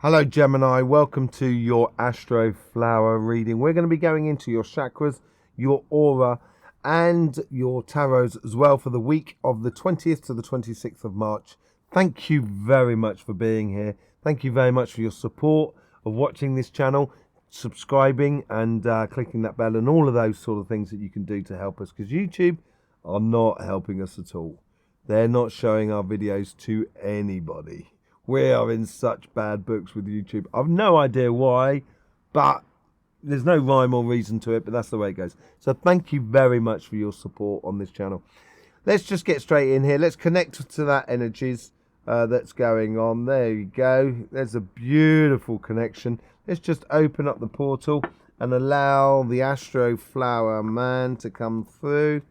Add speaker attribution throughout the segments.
Speaker 1: Hello Gemini, welcome to your Astroflower reading. We're going to be going into your chakras, your aura and your tarots as well for the week of the 20th to the 26th of March. Thank you very much for being here. Thank you very much for your support of watching this channel, subscribing and clicking that bell and all of those sort of things that you can do to help us, because YouTube are not helping us at all. They're not showing our videos to anybody. We are in such bad books with YouTube. I've no idea why, but there's no rhyme or reason to it, but that's the way it goes. So thank you very much for your support on this channel. Let's just get straight in here. Let's connect to that energies that's going on. There you go. There's a beautiful connection. Let's just open up the portal and allow the Astroflower man to come through.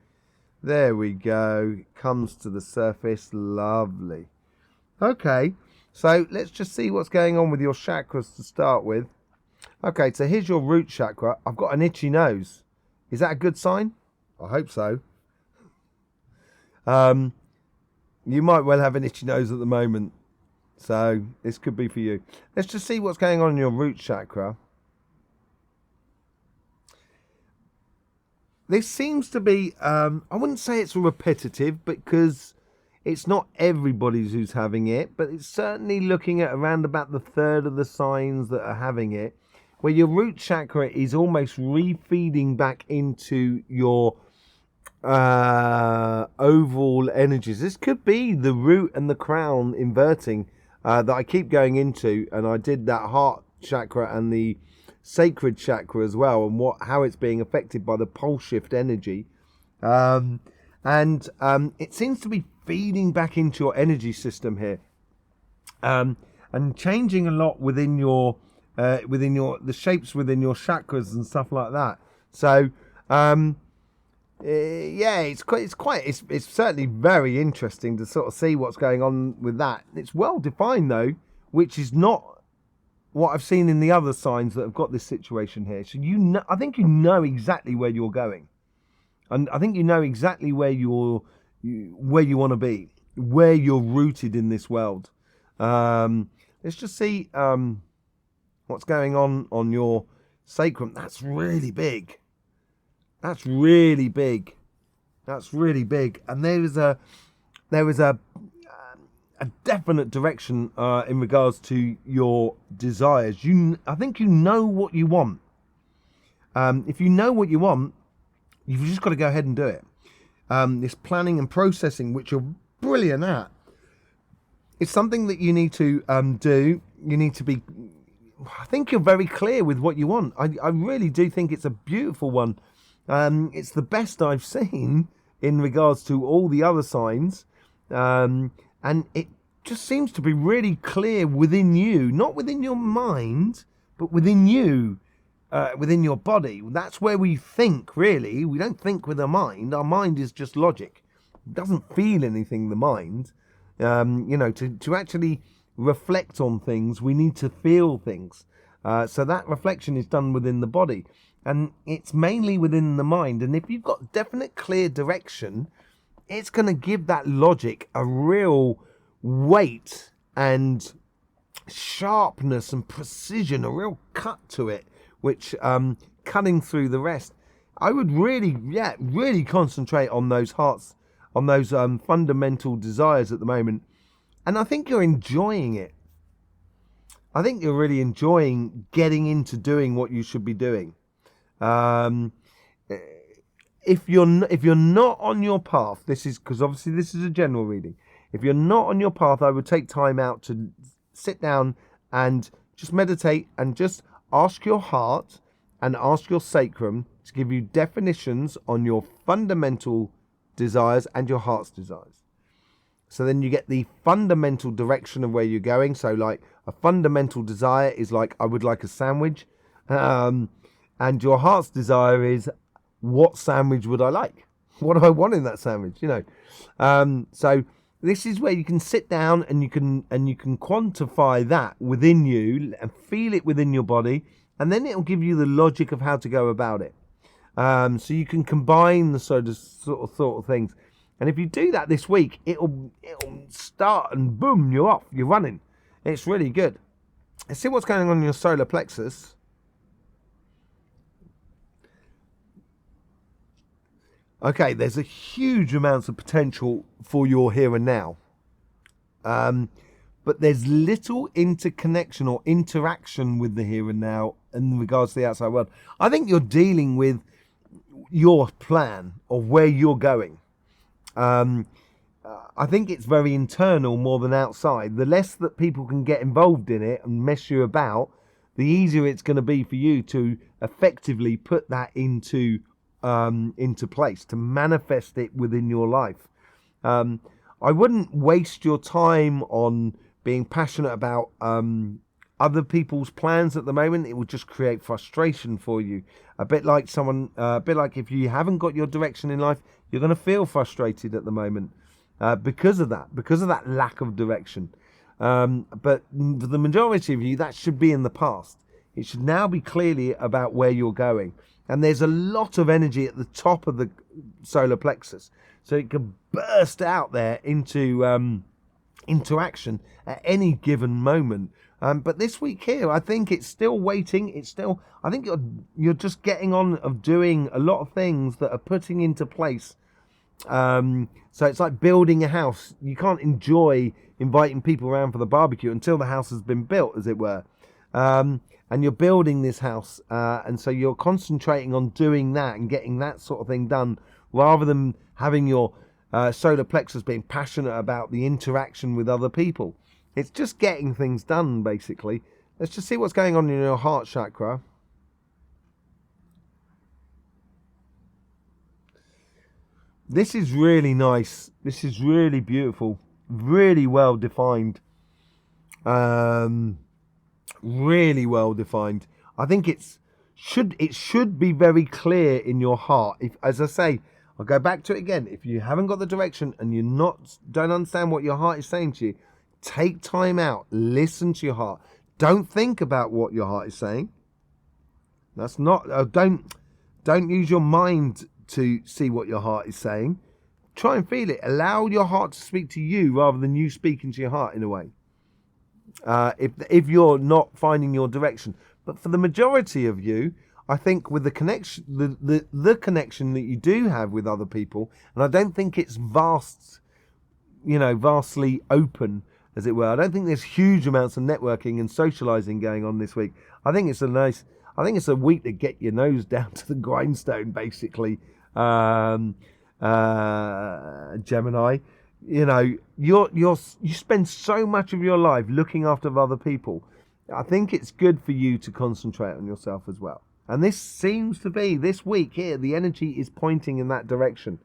Speaker 1: There we go. Comes to the surface. Lovely. Okay. So let's just see what's going on with your chakras to start with. Okay, so here's your root chakra. I've got an itchy nose. Is that a good sign? I hope so. You might well have an itchy nose at the moment. So this could be for you. Let's just see what's going on in your root chakra. This seems to be, I wouldn't say it's repetitive because it's not everybody who's having it, but it's certainly looking at around about the third of the signs that are having it, where your root chakra is almost refeeding back into your overall energies. This could be the root and the crown inverting that I keep going into, and I did that heart chakra and the sacred chakra as well, and how it's being affected by the pole shift energy. It seems to be feeding back into your energy system here, and changing a lot within your the shapes within your chakras and stuff like that. So yeah, it's certainly very interesting to sort of see what's going on with that. It's well defined though, which is not what I've seen in the other signs that have got this situation here. So you know, I think you know exactly where you're going. And I think you know exactly where you want to be, where you're rooted in this world. Let's just see what's going on your sacrum. That's really big. That's really big. That's really big. And there is a definite direction in regards to your desires. I think you know what you want. If you know what you want, you've just got to go ahead and do it. This planning and processing, which you're brilliant at, it's something that you need to do. You need to be, I think you're very clear with what you want. I really do think it's a beautiful one. It's the best I've seen in regards to all the other signs. And it just seems to be really clear within you, not within your mind, but within you. Within your body. That's where we think, really. We don't think with our mind. Our mind is just logic. It doesn't feel anything, the mind. You know, to actually reflect on things, we need to feel things. So that reflection is done within the body. And it's mainly within the mind. And if you've got definite, clear direction, it's going to give that logic a real weight and sharpness and precision, a real cut to it, which cutting through the rest. I would really concentrate on those hearts, on those fundamental desires at the moment. And I think you're enjoying it. I think you're really enjoying getting into doing what you should be doing. If you're not on your path, this is because obviously this is a general reading. If you're not on your path, I would take time out to sit down and just meditate and just ask your heart and ask your sacrum to give you definitions on your fundamental desires and your heart's desires. So then you get the fundamental direction of where you're going. So like a fundamental desire is like, I would like a sandwich. And your heart's desire is, what sandwich would I like? What do I want in that sandwich? You know? So this is where you can sit down and you can quantify that within you and feel it within your body, and then it'll give you the logic of how to go about it. So you can combine the sort of things. And if you do that this week, it'll start and boom, you're off, you're running. It's really good. Let's see what's going on in your solar plexus. Okay, there's a huge amount of potential for your here and now. But there's little interconnection or interaction with the here and now in regards to the outside world. I think you're dealing with your plan of where you're going. I think it's very internal more than outside. The less that people can get involved in it and mess you about, the easier it's going to be for you to effectively put that into place, to manifest it within your life. I wouldn't waste your time on being passionate about other people's plans at the moment. It will just create frustration for you. A bit like if you haven't got your direction in life, you're going to feel frustrated at the moment because of that lack of direction. But for the majority of you, that should be in the past. It should now be clearly about where you're going. And there's a lot of energy at the top of the solar plexus. So it can burst out there into action at any given moment. But this week here, I think it's still waiting. I think you're just getting on of doing a lot of things that are putting into place. So it's like building a house. You can't enjoy inviting people around for the barbecue until the house has been built, as it were. And you're building this house, and so you're concentrating on doing that and getting that sort of thing done, rather than having your solar plexus being passionate about the interaction with other people. It's just getting things done, basically. Let's just see what's going on in your heart chakra. This is really nice. This is really beautiful. Really well defined. Really well defined. I think it should be very clear in your heart. If, as I say, I'll go back to it again. If you haven't got the direction and don't understand what your heart is saying to you, take time out, listen to your heart. Don't think about what your heart is saying. That's not. Don't use your mind to see what your heart is saying. Try and feel it. Allow your heart to speak to you rather than you speaking to your heart, in a way. If you're not finding your direction. But for the majority of you, I think with the connection, the connection that you do have with other people, and I don't think it's vastly open, as it were. I don't think there's huge amounts of networking and socializing going on this week. I think it's a week to get your nose down to the grindstone, basically. Gemini. You spend so much of your life looking after other people. I think it's good for you to concentrate on yourself as well. And this seems to be, this week here, the energy is pointing in that direction.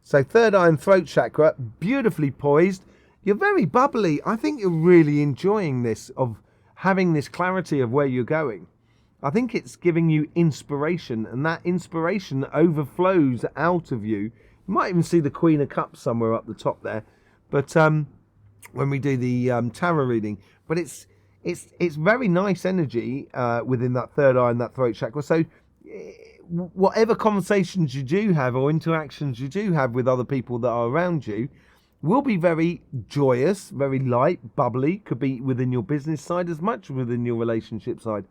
Speaker 1: So third eye and throat chakra, beautifully poised. You're very bubbly. I think you're really enjoying this, of having this clarity of where you're going. I think it's giving you inspiration, and that inspiration overflows out of you. You might even see the Queen of Cups somewhere up the top there, but when we do the tarot reading. But it's very nice energy within that third eye and that throat chakra. So whatever conversations you do have or interactions you do have with other people that are around you will be very joyous, very light, bubbly. Could be within your business side as much as within your relationship side.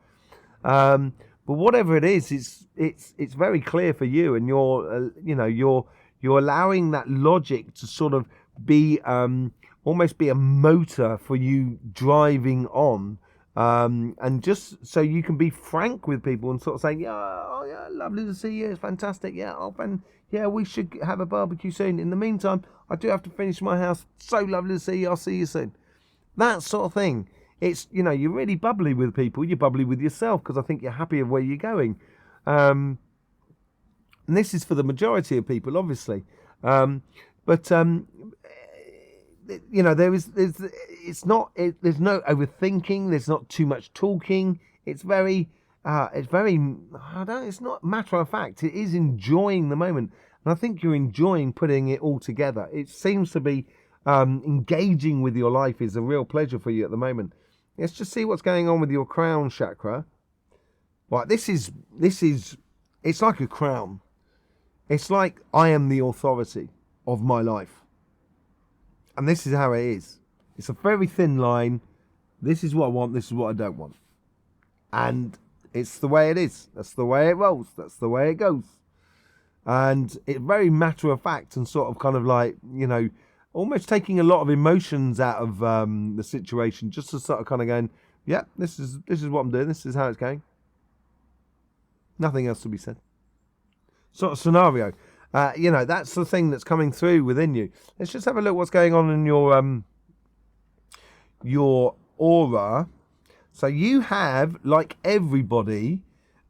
Speaker 1: But whatever it is, it's very clear for you, and you're allowing that logic to sort of be almost be a motor for you driving on, and just so you can be frank with people and sort of saying, yeah, lovely to see you, it's fantastic, we should have a barbecue soon. In the meantime, I do have to finish my house. So lovely to see you. I'll see you soon. That sort of thing. It's, you're really bubbly with people. You're bubbly with yourself, because I think you're happy of where you're going. And this is for the majority of people, obviously. There's no overthinking. There's not too much talking. It's not matter of fact. It is enjoying the moment. And I think you're enjoying putting it all together. It seems to be engaging with your life is a real pleasure for you at the moment. Let's just see what's going on with your crown chakra. Right, it's like a crown. It's like I am the authority of my life. And this is how it is. It's a very thin line. This is what I want. This is what I don't want. And it's the way it is. That's the way it rolls. That's the way it goes. And it's very matter of fact and sort of kind of like, you know, almost taking a lot of emotions out of the situation, just to sort of kind of going, yeah, this is what I'm doing. This is how it's going. Nothing else to be said. Sort of scenario. You know, that's the thing that's coming through within you. Let's just have a look what's going on in your aura. So you have, like everybody,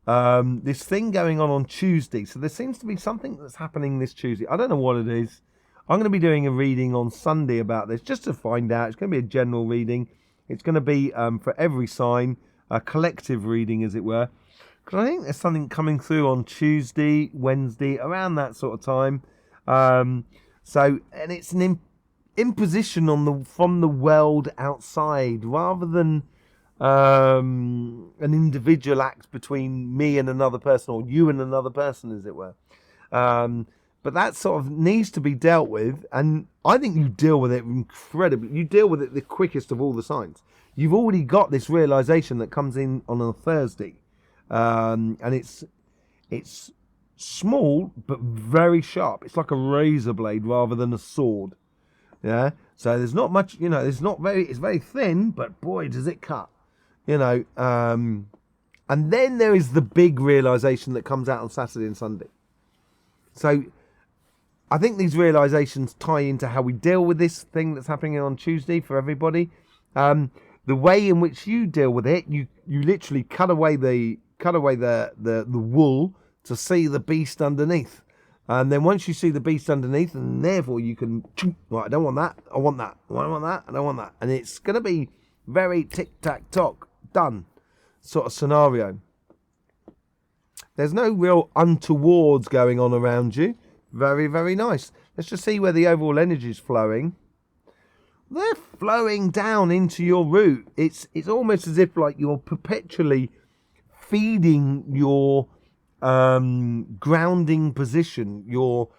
Speaker 1: this thing going on Tuesday. So there seems to be something that's happening this Tuesday. I don't know what it is. I'm going to be doing a reading on Sunday about this, just to find out. It's going to be a general reading. It's going to be for every sign, a collective reading, as it were. Because I think there's something coming through on Tuesday, Wednesday, around that sort of time. And it's an imposition from the world outside, rather than an individual act between me and another person, or you and another person, as it were. But that sort of needs to be dealt with, and I think you deal with it incredibly. You deal with it the quickest of all the signs. You've already got this realization that comes in on a Thursday, and it's small but very sharp. It's like a razor blade rather than a sword. Yeah. So there's not much, you know. It's very thin, but boy, does it cut. You know. And then there is the big realization that comes out on Saturday and Sunday. So I think these realizations tie into how we deal with this thing that's happening on Tuesday for everybody. The way in which you deal with it, you literally cut away the wool to see the beast underneath. And then once you see the beast underneath, and therefore you can, right, I don't want that, I want that, I want that, I don't want that. And it's going to be very tic-tac-tock, done sort of scenario. There's no real untowards going on around you. Very, very nice. Let's just see where the overall energy is flowing. They're flowing down into your root. It's almost as if like you're perpetually feeding your grounding position, your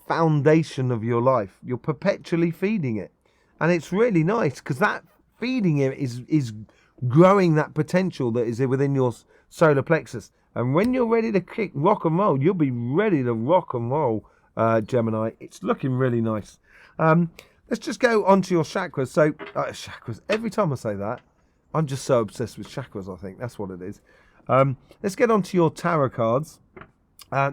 Speaker 1: foundation of your life. You're perpetually feeding it, and it's really nice because that feeding it is growing that potential that is within your solar plexus. And when you're ready to rock and roll, you'll be ready to rock and roll, Gemini. It's looking really nice. Let's just go on to your chakras. So, chakras, every time I say that, I'm just so obsessed with chakras, I think. That's what it is. Let's get on to your tarot cards.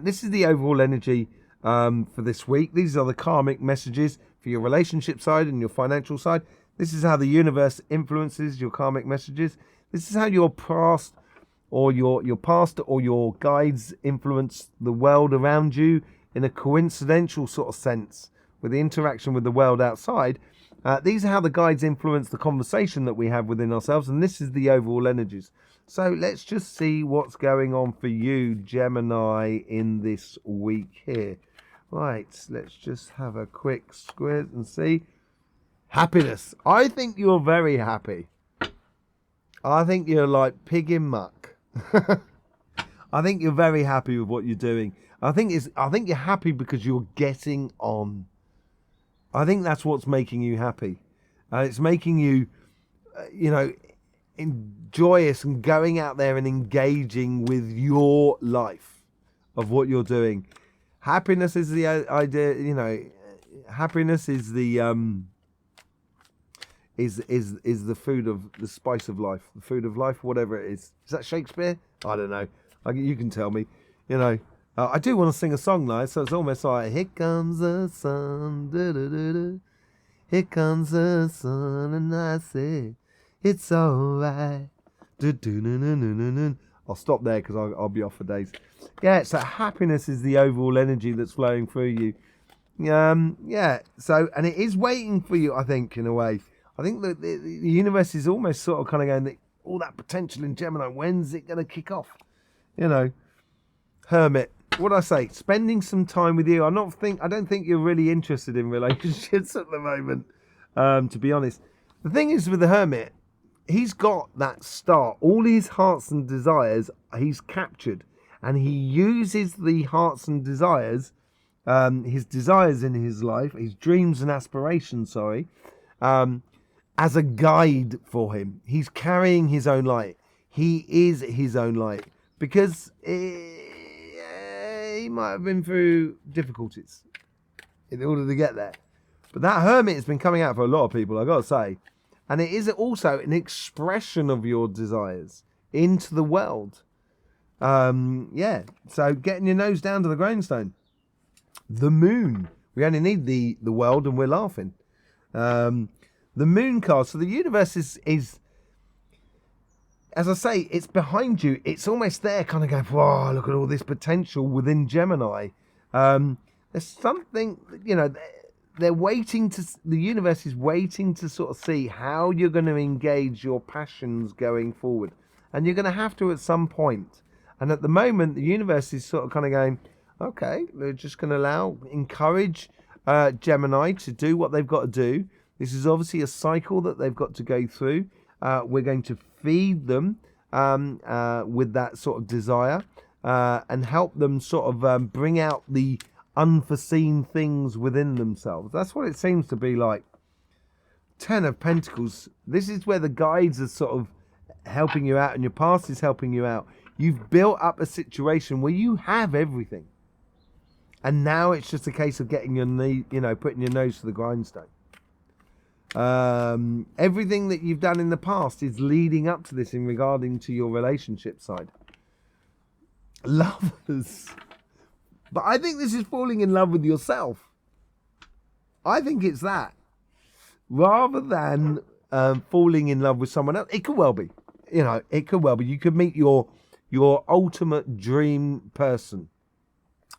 Speaker 1: This is the overall energy for this week. These are the karmic messages for your relationship side and your financial side. This is how the universe influences your karmic messages. This is how your past or your past or your guides influence the world around you in a coincidental sort of sense with the interaction with the world outside. These are how the guides influence the conversation that we have within ourselves, and this is the overall energies. So let's just see what's going on for you, Gemini, in this week here. Right, let's just have a quick squint and see. Happiness. I think you're very happy. I think you're like pig in muck. I think you're very happy with what you're doing. I think you're happy because you're getting on. I think that's what's making you happy. It's making you, joyous and going out there and engaging with your life of what you're doing. Happiness is the idea. Happiness is the is the food of the spice of life, the food of life, whatever it is. Is that Shakespeare? I don't know. You can tell me. I do want to sing a song now, so it's almost like, here comes the sun, da-da-da-da. Here comes the sun, and I say, it's alright. I'll stop there because I'll be off for days. Yeah, so happiness is the overall energy that's flowing through you. So, and it is waiting for you, I think, in a way. I think that the universe is almost sort of kind of going, all that potential in Gemini, when's it going to kick off? Hermit. What I say? Spending some time with you. I don't think you're really interested in relationships at the moment, to be honest. The thing is with the Hermit, he's got that start. All his hearts and desires, he's captured. And he uses the hearts and desires, his desires in his life, his dreams and aspirations, as a guide for him. He's carrying his own light. He is his own light, because he might have been through difficulties in order to get there. But that Hermit has been coming out for a lot of people, I've got to say. And it is also an expression of your desires into the world. Yeah, so getting your nose down to the grindstone. The Moon. We only need the world and we're laughing. The Moon card. So the universe is, as I say, it's behind you. It's almost there, kind of going, wow, look at all this potential within Gemini. There's something, they're waiting to, the universe is waiting to sort of see how you're going to engage your passions going forward. And you're going to have to at some point. And at the moment, the universe is sort of kind of going, okay, we're just going to encourage Gemini to do what they've got to do. This is obviously a cycle that they've got to go through. We're going to feed them with that sort of desire and help them sort of bring out the unforeseen things within themselves. That's what it seems to be like. 10 of Pentacles. This is where the guides are sort of helping you out and your past is helping you out. You've built up a situation where you have everything. And now it's just a case of getting your knee, putting your nose to the grindstone. Everything that you've done in the past is leading up to this in regarding to your relationship side. Lovers. But I think this is falling in love with yourself. I think it's that. Rather than falling in love with someone else. It could well be. It could well be. You could meet your ultimate dream person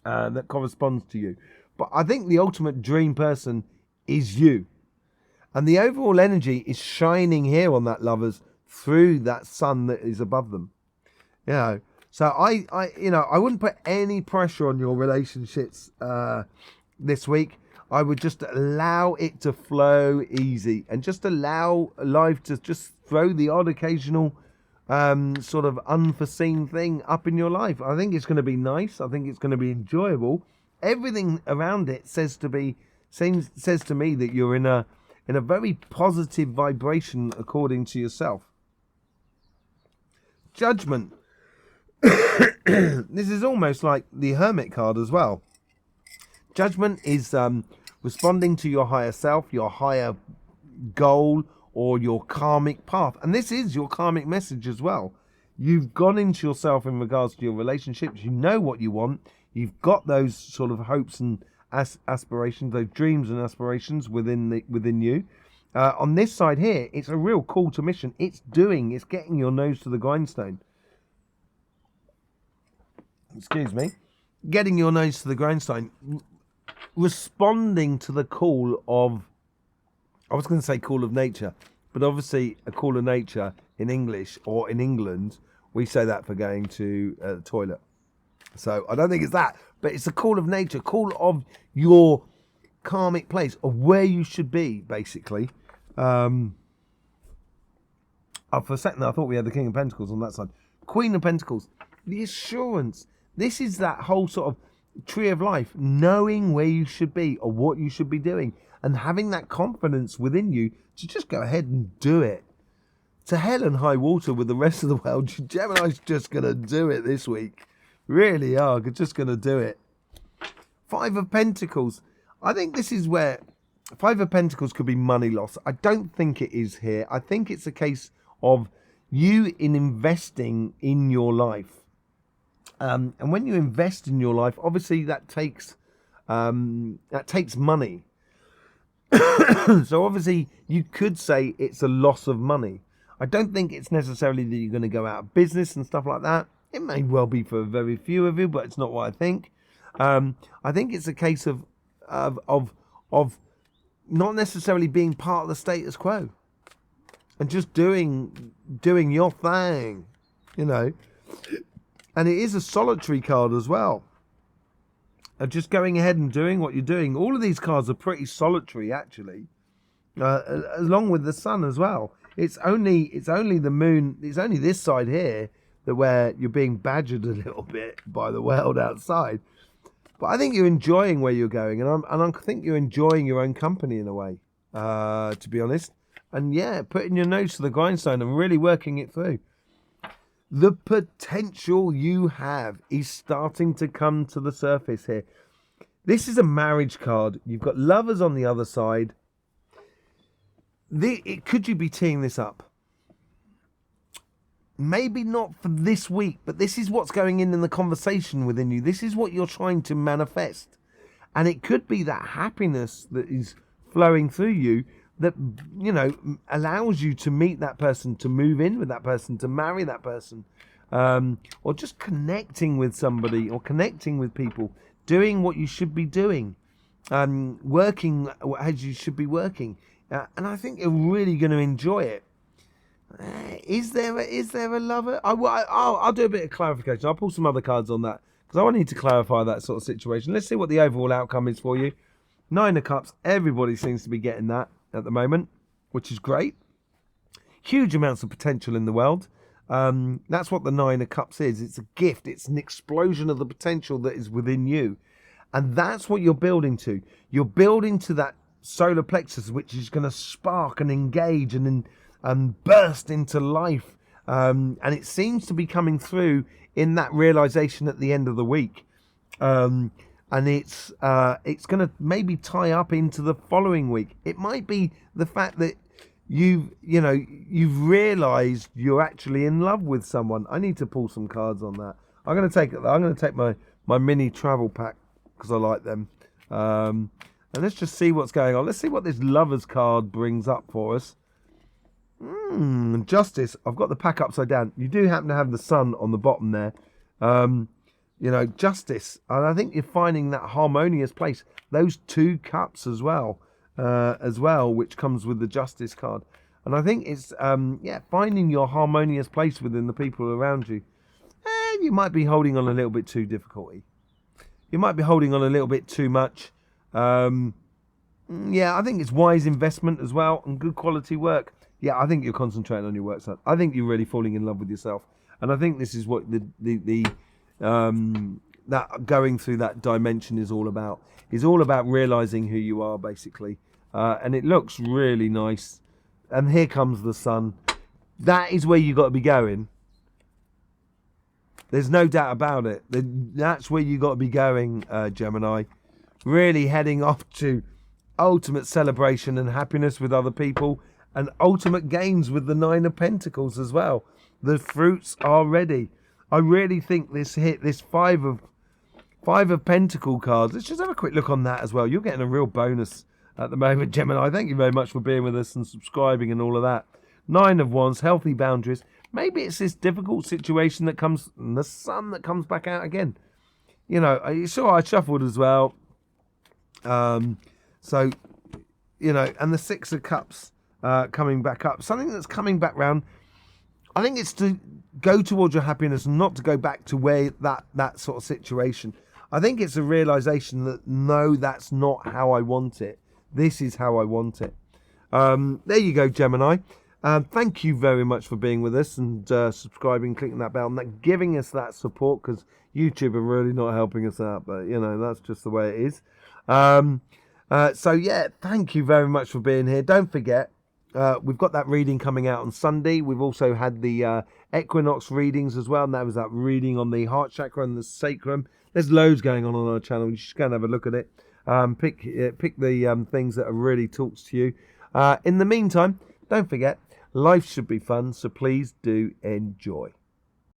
Speaker 1: that corresponds to you. But I think the ultimate dream person is you. And the overall energy is shining here on that lovers through that sun that is above them. So I wouldn't put any pressure on your relationships this week. I would just allow it to flow easy and just allow life to just throw the odd occasional sort of unforeseen thing up in your life. I think it's going to be nice. I think it's going to be enjoyable. Everything around it says to me that you're in a very positive vibration according to yourself. Judgment. This is almost like the Hermit card as well. Judgment is responding to your higher self, your higher goal, or your karmic path. And this is your karmic message as well. You've gone into yourself in regards to your relationships. You know what you want. You've got those sort of hopes and aspirations, those dreams and aspirations within you. On this side here, it's a real call to mission. It's getting your nose to the grindstone. Excuse me. Getting your nose to the grindstone. Responding to the call of, I was going to say call of nature, but obviously a call of nature in English or in England, we say that for going to the toilet. So I don't think it's that, but it's a call of nature, call of your karmic place, of where you should be, basically. For a second I thought we had the King of Pentacles on that side. Queen of Pentacles, the assurance. This is that whole sort of tree of life, knowing where you should be or what you should be doing and having that confidence within you to just go ahead and do it. To hell and high water with the rest of the world, Gemini's just going to do it this week. Really are, just going to do it. 5 of Pentacles. I think this is where 5 of Pentacles could be money loss. I don't think it is here. I think it's a case of you investing in your life. And when you invest in your life, obviously that takes money. So obviously you could say it's a loss of money. I don't think it's necessarily that you're going to go out of business and stuff like that. It may well be for very few of you, but it's not what I think. I think it's a case of not necessarily being part of the status quo and just doing your thing, And it is a solitary card as well. Just going ahead and doing what you're doing. All of these cards are pretty solitary, actually, along with the sun as well. It's only the moon. It's only this side here where you're being badgered a little bit by the world outside. But I think you're enjoying where you're going, and I think you're enjoying your own company in a way, to be honest. and yeah, putting your nose to the grindstone and really working it through. The potential you have is starting to come to the surface here. This is a marriage card. You've got lovers on the other side. Could you be teeing this up? Maybe not for this week, but this is what's going in the conversation within you. This is what you're trying to manifest. And it could be that happiness that is flowing through you that, you know, allows you to meet that person, to move in with that person, to marry that person, or just connecting with somebody or connecting with people, doing what you should be doing, working as you should be working. And I think you're really going to enjoy it. Is there a lover? I'll do a bit of clarification. I'll pull some other cards on that because I need to clarify that sort of situation. Let's see what the overall outcome is for you. 9 of Cups. Everybody seems to be getting that at the moment, which is great. Huge amounts of potential in the world. That's what the 9 of Cups is. It's a gift. It's an explosion of the potential that is within you. And that's what you're building to. You're building to that solar plexus, which is going to spark and engage and burst into life. And it seems to be coming through in that realization at the end of the week. And it's going to maybe tie up into the following week. It might be the fact that you've realized you're actually in love with someone. I need to pull some cards on that. I'm going to take my mini travel pack because I like them. And let's just see what's going on. Let's see what this Lovers card brings up for us. Justice. I've got the pack upside down. You do happen to have the sun on the bottom there. You know, Justice. And I think you're finding that harmonious place. Those 2 cups as well, which comes with the Justice card. And I think it's, finding your harmonious place within the people around you. You might be holding on a little bit too difficulty. You might be holding on a little bit too much. I think it's wise investment as well and good quality work. Yeah, I think you're concentrating on your work, son. I think you're really falling in love with yourself. And I think this is what that going through that dimension is all about. It's all about realizing who you are, basically. And it looks really nice. And here comes the sun. That is where you got to be going. There's no doubt about it. That's where you got to be going, Gemini. Really heading off to ultimate celebration and happiness with other people, and ultimate gains with the 9 of Pentacles as well. The fruits are ready. I really think this 5 of Pentacle cards. Let's just have a quick look on that as well. You're getting a real bonus at the moment, Gemini. Thank you very much for being with us and subscribing and all of that. 9 of Wands, healthy boundaries. Maybe it's this difficult situation that comes, and the sun that comes back out again. You know, you saw I shuffled as well. So, you know, and the 6 of Cups coming back up. Something that's coming back round. I think it's to go towards your happiness and not to go back to where that sort of situation. I think it's a realization that, no, that's not how I want it. This is how I want it. There you go, Gemini. Thank you very much for being with us and subscribing, clicking that bell, and that giving us that support, because YouTube are really not helping us out. But, you know, that's just the way it is. So, yeah, thank you very much for being here. Don't forget, we've got that reading coming out on Sunday. We've also had the equinox readings as well, and that was that reading on the heart chakra and the sacrum. There's loads going on our channel. You should go and have a look at it. Pick the things that really talks to you. In the meantime, don't forget, life should be fun, so please do enjoy.